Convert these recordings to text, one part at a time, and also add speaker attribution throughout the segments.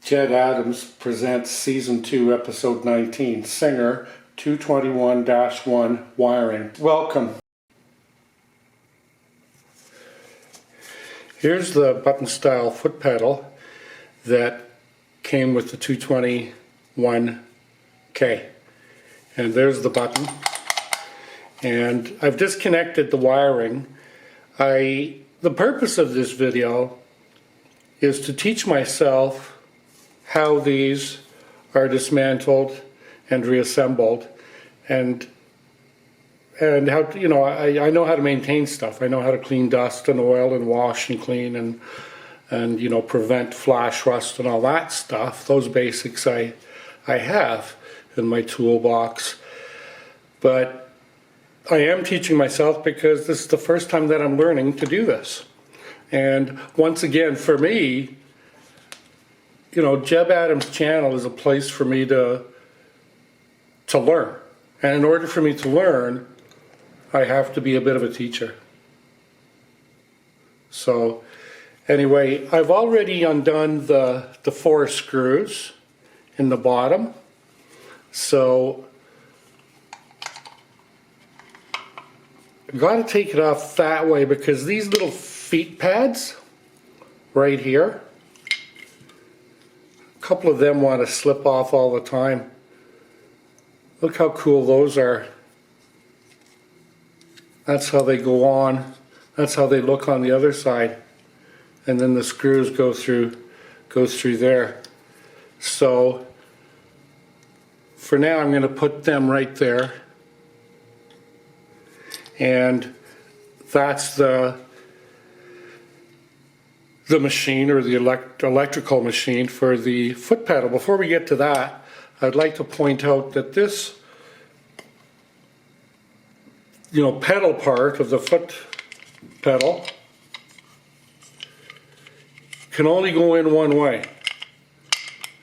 Speaker 1: Jedd Adams presents Season 2, Episode 19, Singer 221-1 Wiring. Welcome. Here's the button style foot pedal that came with the 221K. And there's the button. And I've disconnected the wiring. The purpose of this video is to teach myself how these are dismantled and reassembled, and how, you know, I know how to maintain stuff. I know how to clean dust and oil and wash and clean and you know, prevent flash rust and all that stuff. Those basics I have in my toolbox. But I am teaching myself because this is the first time that I'm learning to do this. And once again, for me, you know, Jebb Adams' channel is a place for me to learn. And in order for me to learn, I have to be a bit of a teacher. So anyway, I've already undone the 4 screws in the bottom. So I've got to take it off that way because these little feet pads right here, a couple of them want to slip off all the time. Look how cool those are. That's how they go on. That's how they look on the other side. And then the screws go through there. So for now I'm going to put them right there. And that's the machine, or the electrical machine for the foot pedal. Before we get to that, I'd like to point out that this, you know, pedal part of the foot pedal can only go in one way.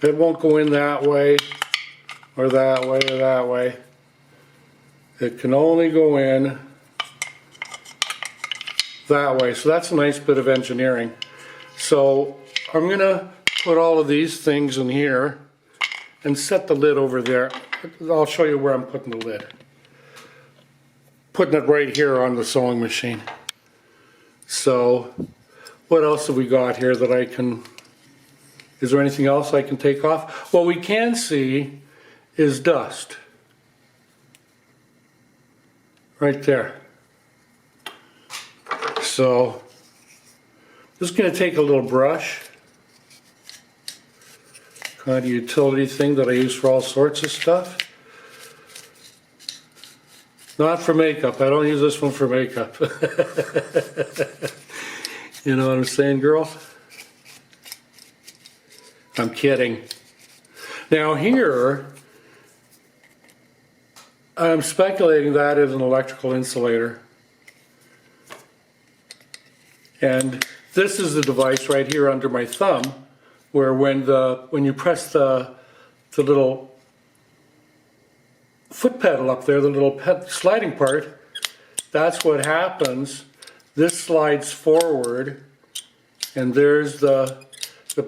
Speaker 1: It won't go in that way or that way or that way. It can only go in that way. So that's a nice bit of engineering. So I'm going to put all of these things in here and set the lid over there. I'll show you where I'm putting the lid. Putting it right here on the sewing machine. So what else have we got here that I can, is there anything else I can take off? What we can see is dust. Right there. So just going to take a little brush, kind of utility thing that I use for all sorts of stuff. Not for makeup. I don't use this one for makeup. You know what I'm saying, girls? I'm kidding. Now here, I'm speculating that is an electrical insulator. And this is the device right here under my thumb, where when you press the little foot pedal up there, the little sliding part, that's what happens. This slides forward, and there's the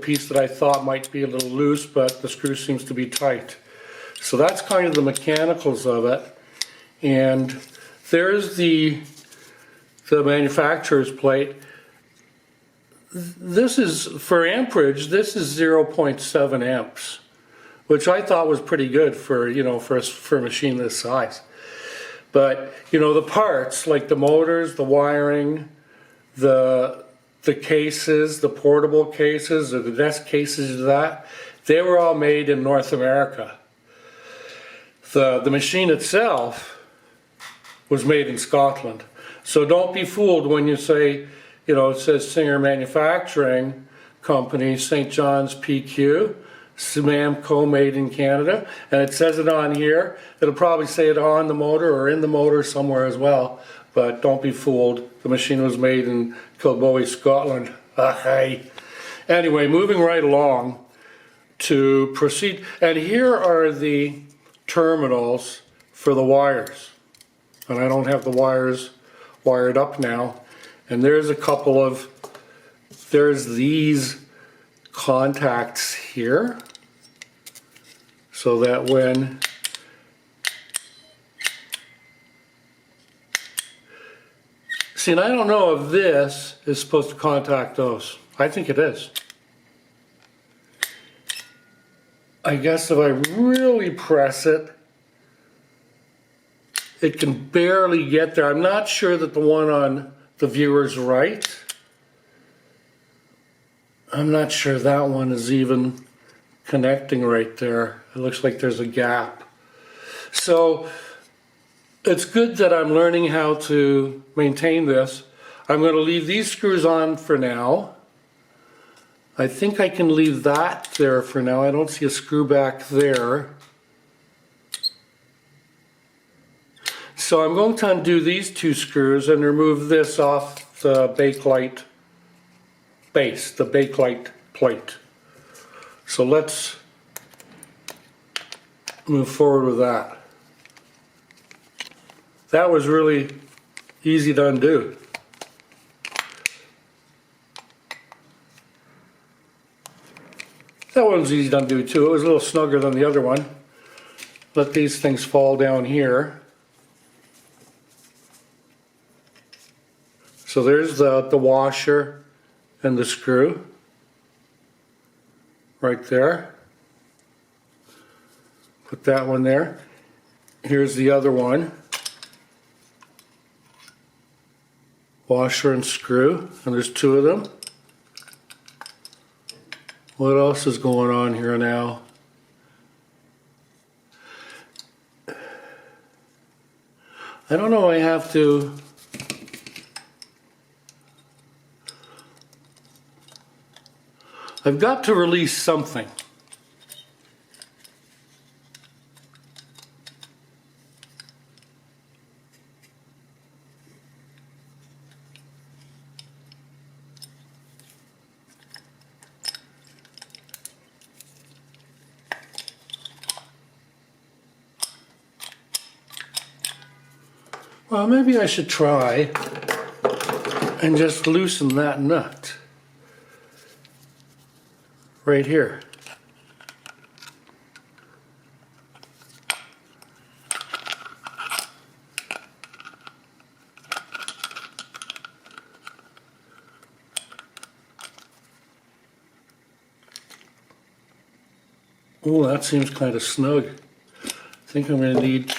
Speaker 1: piece that I thought might be a little loose, but the screw seems to be tight. So that's kind of the mechanicals of it. And there's the manufacturer's plate. This is, for amperage, this is 0.7 amps, which I thought was pretty good for, you know, for a machine this size. But, you know, the parts, like the motors, the wiring, the cases, the portable cases, or the desk cases, they were all made in North America. The machine itself was made in Scotland. So don't be fooled when you say, you know, it says Singer Manufacturing Company, St. John's PQ, Samamco, made in Canada, and it says it on here. It'll probably say it on the motor or in the motor somewhere as well, but don't be fooled. The machine was made in Kilbowie, Scotland. Anyway, moving right along to proceed, and here are the terminals for the wires, and I don't have the wires wired up now. And there's a couple of, there's these contacts here so that when see, and I don't know if this is supposed to contact those. I think it is. I guess if I really press it, it can barely get there. I'm not sure that the one on the viewer's right. I'm not sure that one is even connecting right there. It looks like there's a gap. So it's good that I'm learning how to maintain this. I'm going to leave these screws on for now. I think I can leave that there for now. I don't see a screw back there. So I'm going to undo these two screws and remove this off the bakelite base, the bakelite plate. So let's move forward with that. That was really easy to undo. That one's easy to undo too. It was a little snugger than the other one. Let these things fall down here. So there's the washer and the screw right there. Put that one there. Here's the other one. Washer and screw, and there's two of them. What else is going on here now? I don't know, I have to... I've got to release something. Well, maybe I should try and just loosen that nut right here. Oh, that seems kind of snug. I think I'm going to need,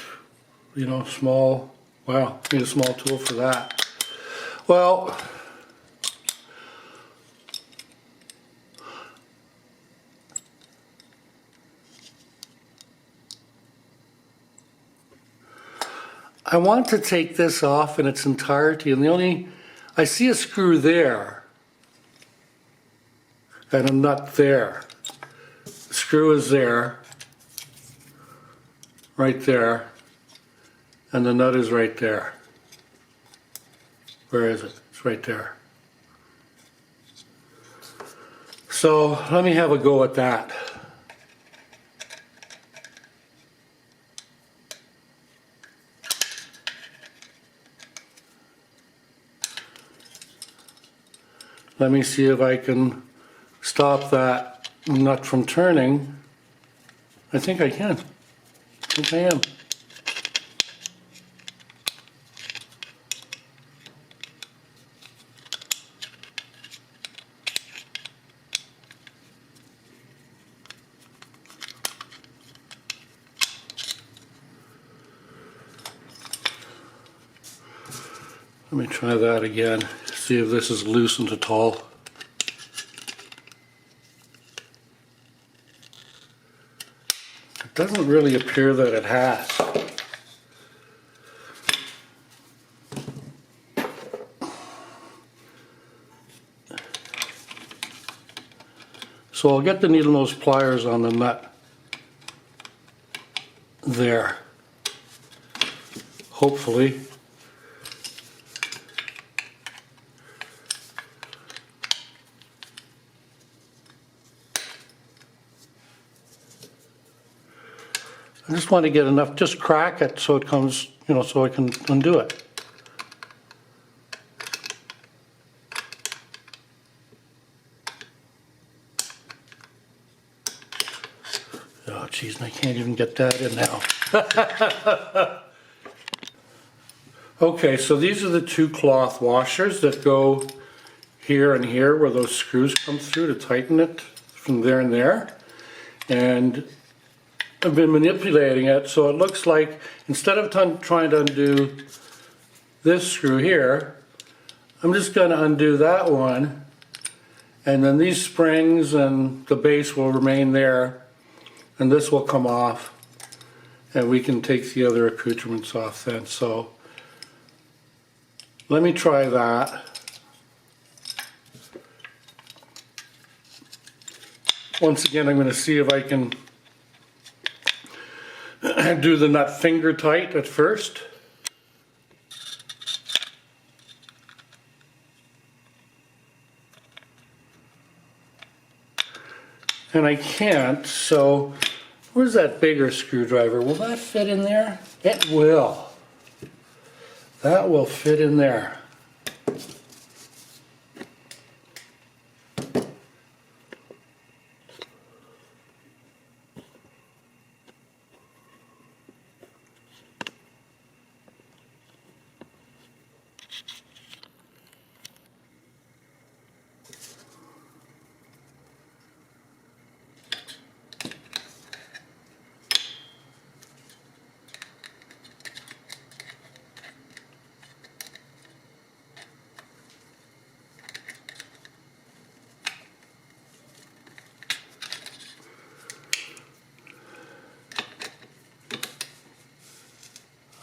Speaker 1: small, wow, need a small tool for that. Well, I want to take this off in its entirety, and I see a screw there and a nut there. The screw is there, right there, and the nut is right there. Where is it? It's right there. So let me have a go at that. Let me see if I can stop that nut from turning. I think I can. I think I am. Let me try that again. See if this is loosened at all. It doesn't really appear that it has. So I'll get the needle nose pliers on the nut there. Hopefully. I just want to get enough, just crack it so it comes, so I can undo it. Oh geez, I can't even get that in now. Okay, so these are the two cloth washers that go here and here where those screws come through to tighten it from there and there. And I've been manipulating it so it looks like instead of trying to undo this screw here, I'm just going to undo that one, and then these springs and the base will remain there, and this will come off, and we can take the other accoutrements off then. So let me try that. Once again, I'm going to see if I can do the nut finger tight at first. And I can't, so where's that bigger screwdriver? Will that fit in there? It will. That will fit in there.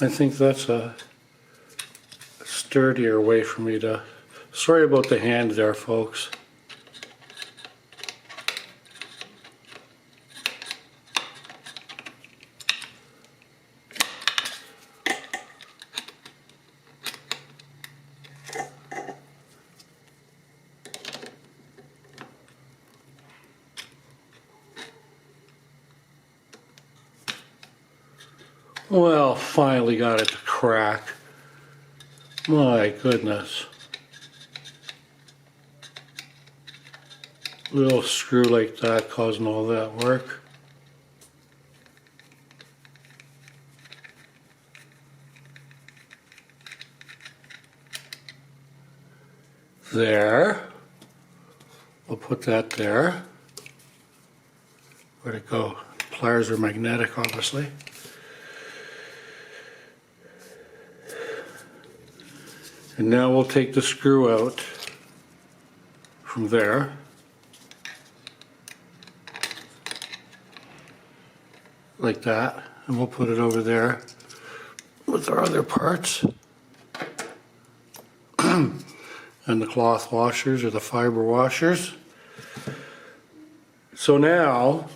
Speaker 1: I think that's a sturdier way for me to... Sorry about the hand there, folks. Well, finally got it to crack. My goodness. Little screw like that causing all that work. There. We'll put that there. Where'd it go? Pliers are magnetic, obviously. And now we'll take the screw out from there. Like that. And we'll put it over there with our other parts. And the cloth washers or the fiber washers. So now,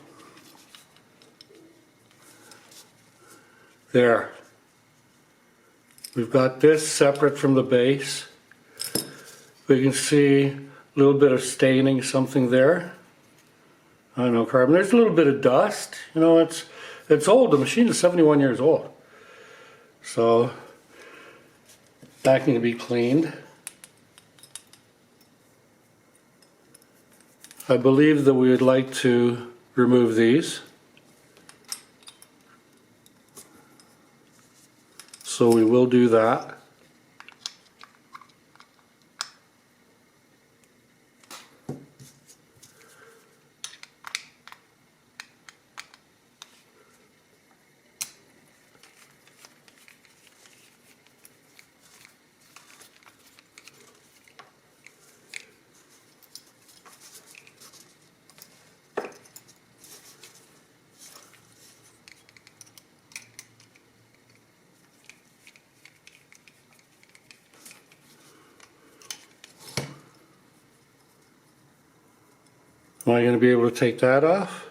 Speaker 1: there. We've got this separate from the base. We can see a little bit of staining, something there. I don't know, carbon. There's a little bit of dust. You know, it's old. The machine is 71 years old. So that can be cleaned. I believe that we would like to remove these. So we will do that. Am I going to be able to take that off?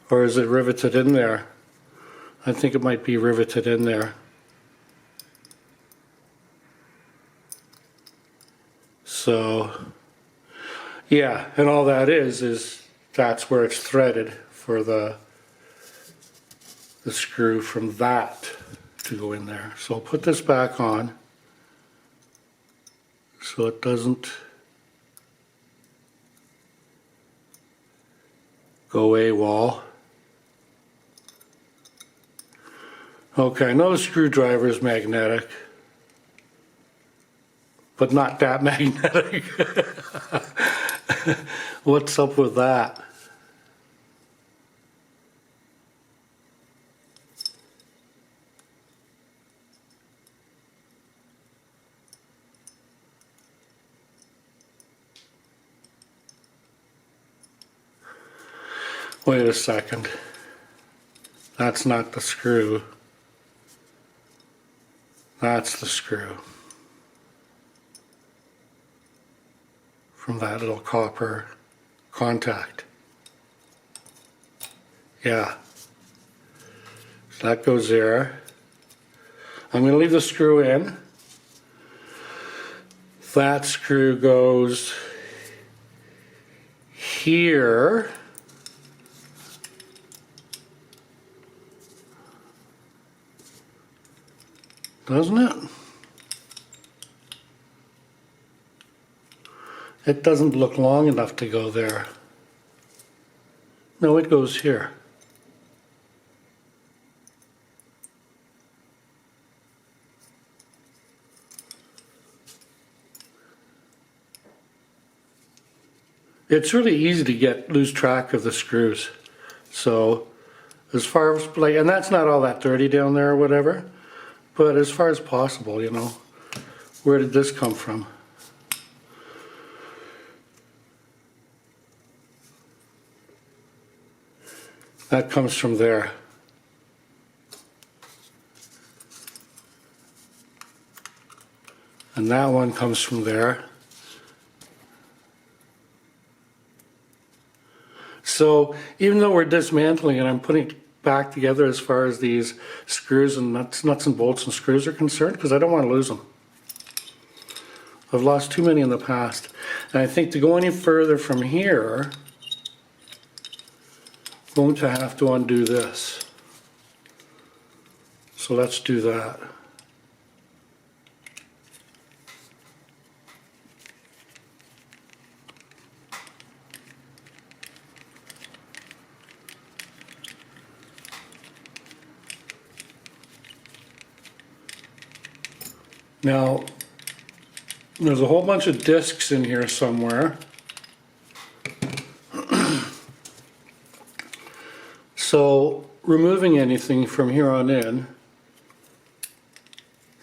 Speaker 1: Or is it riveted in there? I think it might be riveted in there. So, yeah, and all that is that's where it's threaded for the screw from that to go in there. So I'll put this back on so it doesn't go AWOL. Okay, I know the screwdriver is magnetic, but not that magnetic. What's up with that? Wait a second. That's not the screw. That's the screw. From that little copper contact. Yeah. So that goes there. I'm going to leave the screw in. That screw goes here. Doesn't it? It doesn't look long enough to go there. No, it goes here. It's really easy to lose track of the screws. So as far as, like, and that's not all that dirty down there or whatever, but as far as possible, you know, where did this come from? That comes from there. And that one comes from there. So even though we're dismantling it, I'm putting it back together as far as these screws and nuts and bolts and screws are concerned, because I don't want to lose them. I've lost too many in the past. And I think to go any further from here, I'm going to have to undo this. So let's do that. Now, there's a whole bunch of discs in here somewhere. So, removing anything from here on in,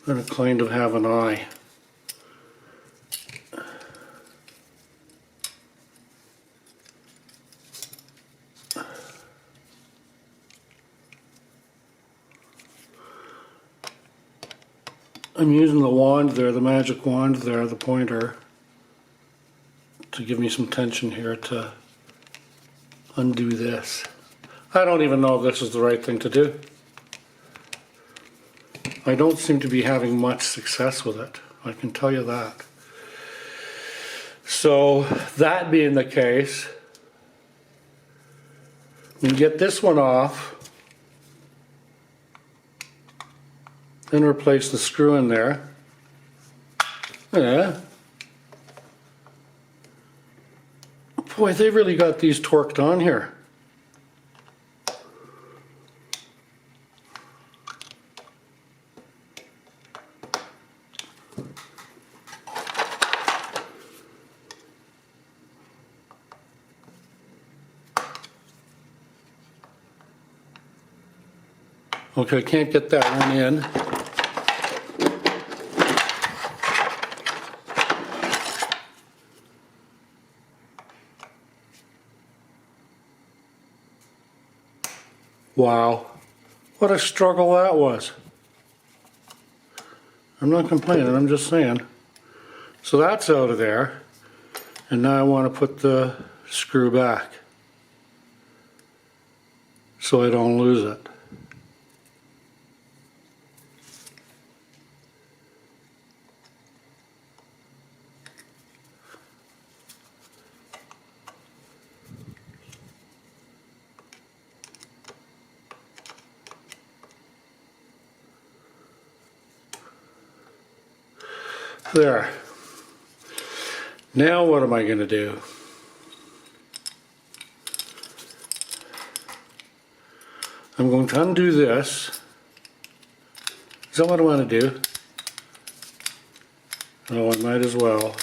Speaker 1: I'm going to kind of have an eye. I'm using the wand there, the magic wand there, the pointer, to give me some tension here to undo this. I don't even know if this is the right thing to do. I don't seem to be having much success with it, I can tell you that. So, that being the case, we get this one off. Then replace the screw in there. Yeah. Boy, they really got these torqued on here. Okay, I can't get that one in. Wow, what a struggle that was. I'm not complaining, I'm just saying. So that's out of there, and now I want to put the screw back so I don't lose it. There. Now what am I going to do? I'm going to undo this Is that what I want to do? Oh, I might as well.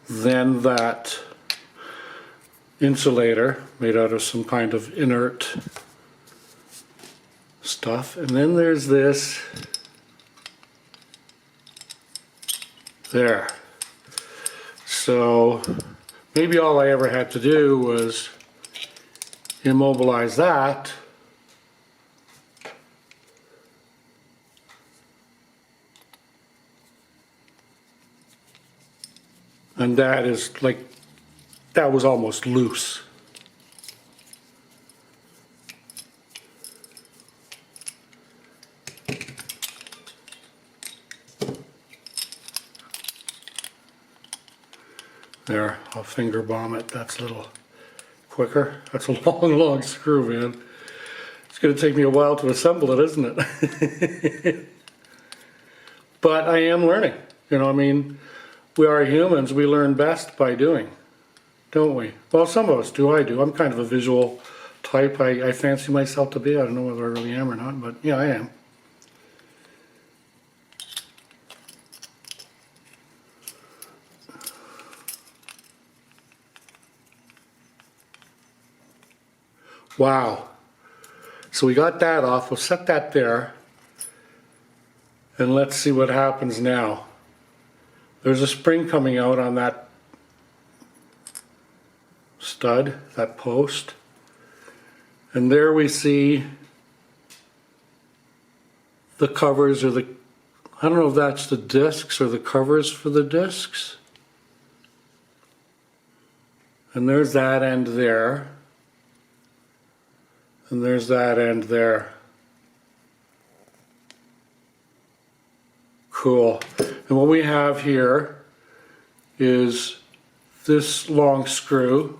Speaker 1: Then that insulator made out of some kind of inert stuff, and then there's this there. So maybe all I ever had to do was immobilize that, and that is like, that was almost loose. There, I'll finger bomb it. That's a little quicker. That's a long, long screw, man. It's going to take me a while to assemble it, isn't it? But I am learning. You know, I mean, we are humans. We learn best by doing, don't we? Well, some of us do. I do. I'm kind of a visual type. I fancy myself to be. I don't know whether I really am or not, but yeah, I am. Wow. So we got that off. We'll set that there. And let's see what happens now. There's a spring coming out on that stud, that post. And there we see the covers, or the, I don't know if that's the discs or the covers for the discs. And there's that end there. And there's that end there. Cool. And what we have here is this long screw,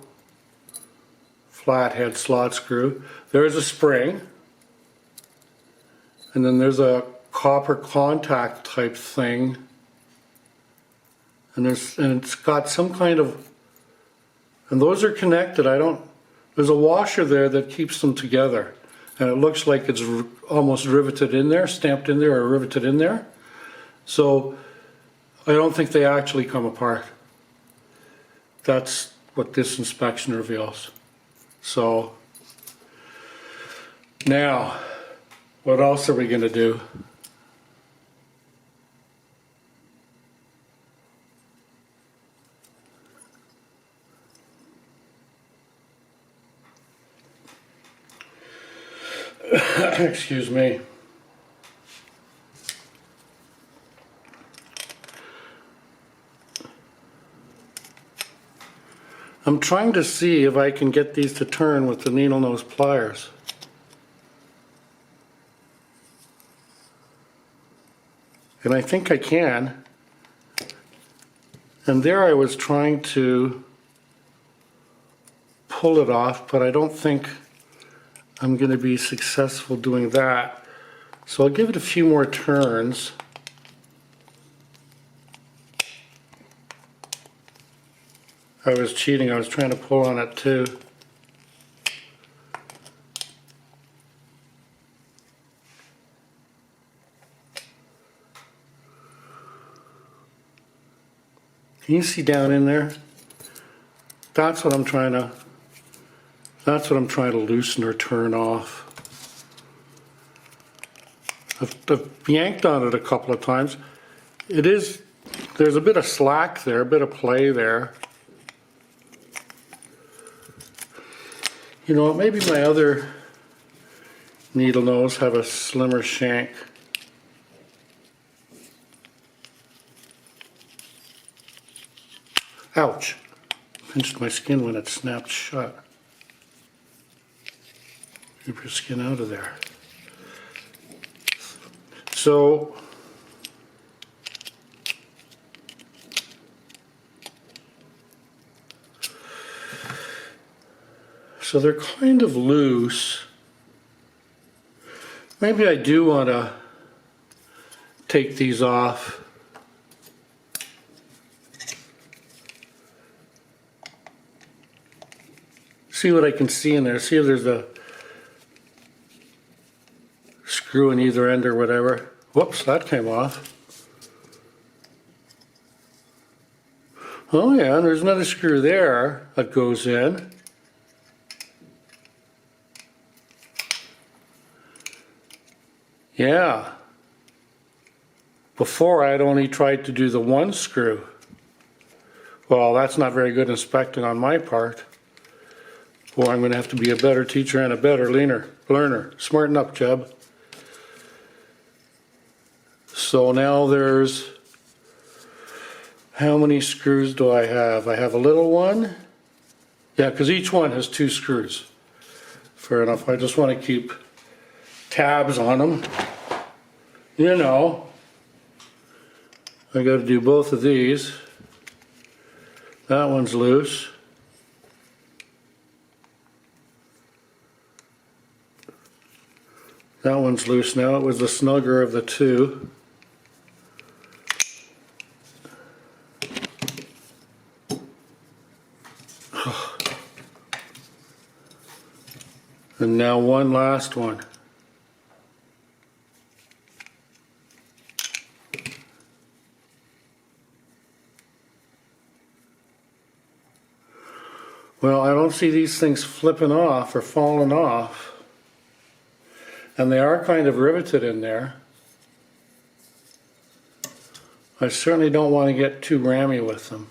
Speaker 1: flathead slot screw. There's a spring. And then there's a copper contact type thing. And it's got some kind of, and those are connected. There's a washer there that keeps them together, and it looks like it's almost riveted in there, stamped in there, or riveted in there. So I don't think they actually come apart. That's what this inspection reveals. So now, what else are we going to do? Excuse me. I'm trying to see if I can get these to turn with the needle nose pliers. And I think I can. And there I was trying to pull it off, but I don't think I'm going to be successful doing that. So I'll give it a few more turns. I was cheating. I was trying to pull on it too. Can you see down in there? That's what I'm trying to loosen or turn off. I've yanked on it a couple of times. There's a bit of slack there, a bit of play there. You know, maybe my other needle nose have a slimmer shank. Ouch! Pinched my skin when it snapped shut. Keep your skin out of there. So So they're kind of loose. Maybe I do want to take these off. See what I can see in there. See if there's a screw in either end or whatever. Whoops, that came off. Oh yeah, and there's another screw there that goes in. Yeah. Before I'd only tried to do the one screw. Well, that's not very good inspecting on my part. Boy, I'm going to have to be a better teacher and a better learner. Smarten up, Jebb. So now there's, how many screws do I have? I have a little one. Yeah, because each one has 2 screws. Fair enough. I just want to keep tabs on them. You know, I got to do both of these. That one's loose. That one's loose now. It was the snugger of the 2. And now one last one. Well, I don't see these things flipping off or falling off. And they are kind of riveted in there. I certainly don't want to get too rammy with them.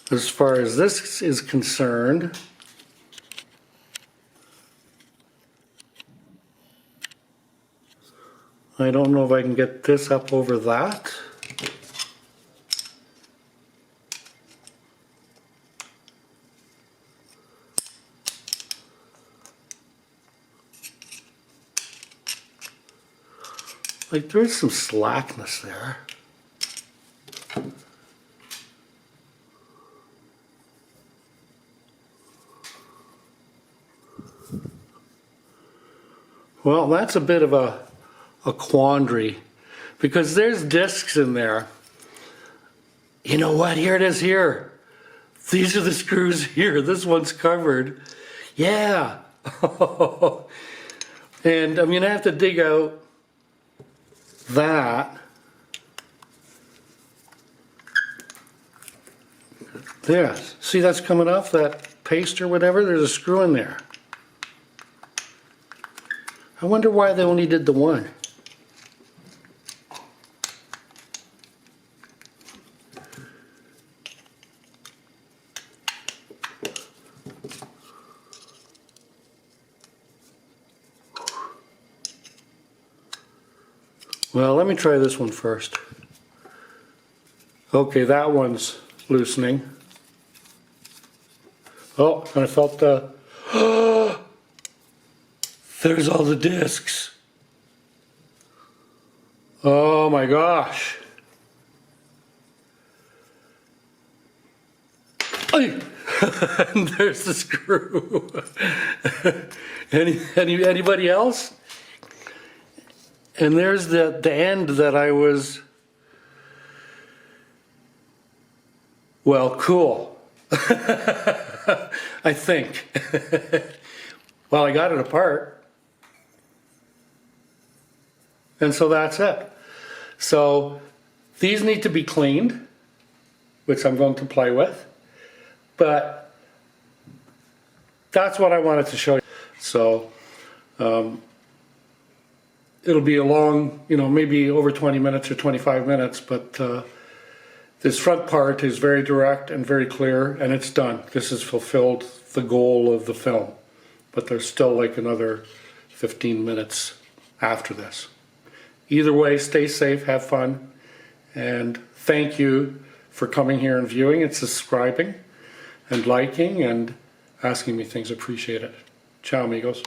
Speaker 1: As far as this is concerned, I don't know if I can get this up over that. Like there is some slackness there. Well, that's a bit of a quandary because there's discs in there. You know what? Here it is here. These are the screws here. This one's covered. Yeah. And I'm going to have to dig out that. There. See that's coming off that paste or whatever? There's a screw in there. I wonder why they only did the one. Well, let me try this one first. Okay, that one's loosening. Oh, and I felt the... There's all the discs. Oh my gosh. And there's the screw. Anybody else? And there's the end that I was, well, cool. I think. Well, I got it apart. And so that's it. So these need to be cleaned, which I'm going to play with. But that's what I wanted to show you. So it'll be a long, maybe over 20 minutes or 25 minutes, but this front part is very direct and very clear, and it's done. This has fulfilled the goal of the film, but there's still like another 15 minutes after this. Either way, stay safe, have fun, and thank you for coming here and viewing and subscribing and liking and asking me things. Appreciate it. Ciao, amigos.